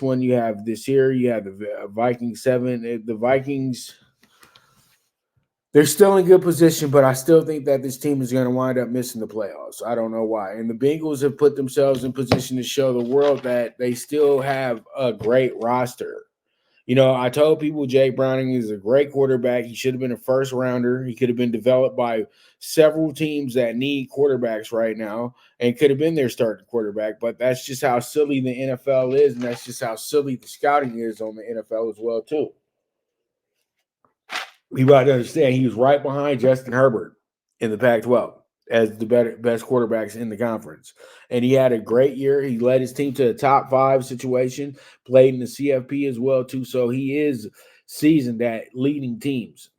one you have this year. You have the Vikings 7. The Vikings, they're still in good position, but I still think that this team is going to wind up missing the playoffs. I don't know why. And the Bengals have put themselves in position to show the world that they still have a great roster. I told people Jake Browning is a great quarterback. He should have been a first rounder. He could have been developed by several teams that need quarterbacks right now and could have been their starting quarterback. But that's just how silly the NFL is, and that's just how silly the scouting is on the NFL as well, too. You got to understand he was right behind Justin Herbert in the Pac-12 as the best quarterbacks in the conference. And he had a great year. He led his team to a top 5 situation, played in the CFP as well, too. So he is seasoned at leading teams.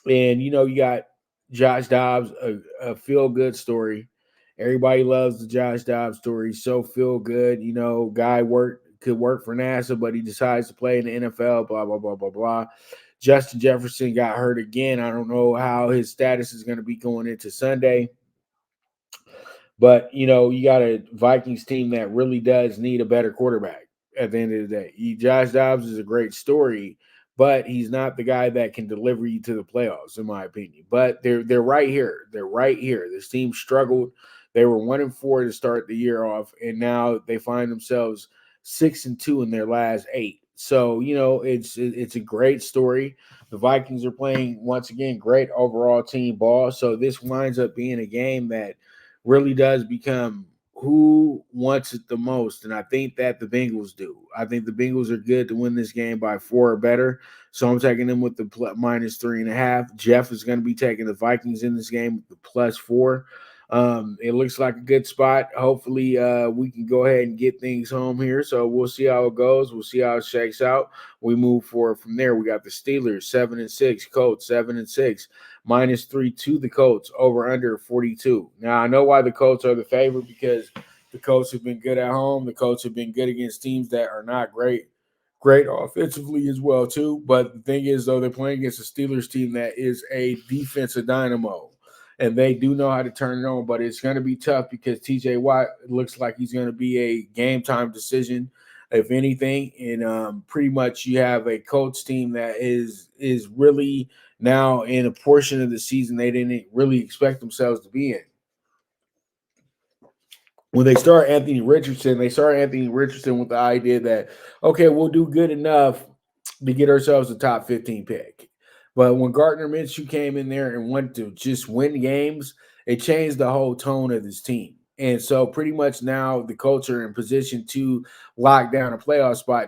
And, you got Josh Dobbs, a feel-good story. Everybody loves the Josh Dobbs story. So feel-good. Guy could work for NASA, but he decides to play in the NFL, blah, blah, blah, blah, blah. Justin Jefferson got hurt again. I don't know how his status is going to be going into Sunday. But, you got a Vikings team that really does need a better quarterback at the end of the day. Josh Dobbs is a great story, but he's not the guy that can deliver you to the playoffs, in my opinion. But they're right here. They're right here. This team struggled. They were 1-4 to start the year off, and now they find themselves 6-2 in their last 8. So, it's a great story. The Vikings are playing, once again, great overall team ball. So this winds up being a game that really does become who wants it the most. And I think that the Bengals do. I think the Bengals are good to win this game by 4 or better. So I'm taking them with the -3.5. Jeff is going to be taking the Vikings in this game with the +4. It looks like a good spot. Hopefully, we can go ahead and get things home here. So we'll see how it goes. We'll see how it shakes out. We move forward from there. We got the Steelers 7-6, Colts 7-6, -3 to the Colts, over under 42. Now I know why the Colts are the favorite, because the Colts have been good at home. The Colts have been good against teams that are not great offensively as well too. But the thing is, though, they're playing against a Steelers team that is a defensive dynamo, and they do know how to turn it on. But it's going to be tough because TJ Watt looks like he's going to be a game time decision, if anything. And pretty much you have a Colts team that is really now in a portion of the season they didn't really expect themselves to be in. When they start Anthony Richardson with the idea that, okay, we'll do good enough to get ourselves a top 15 pick. But when Gardner Minshew came in there and went to just win games, it changed the whole tone of this team. And so pretty much now the Colts are in position to lock down a playoff spot.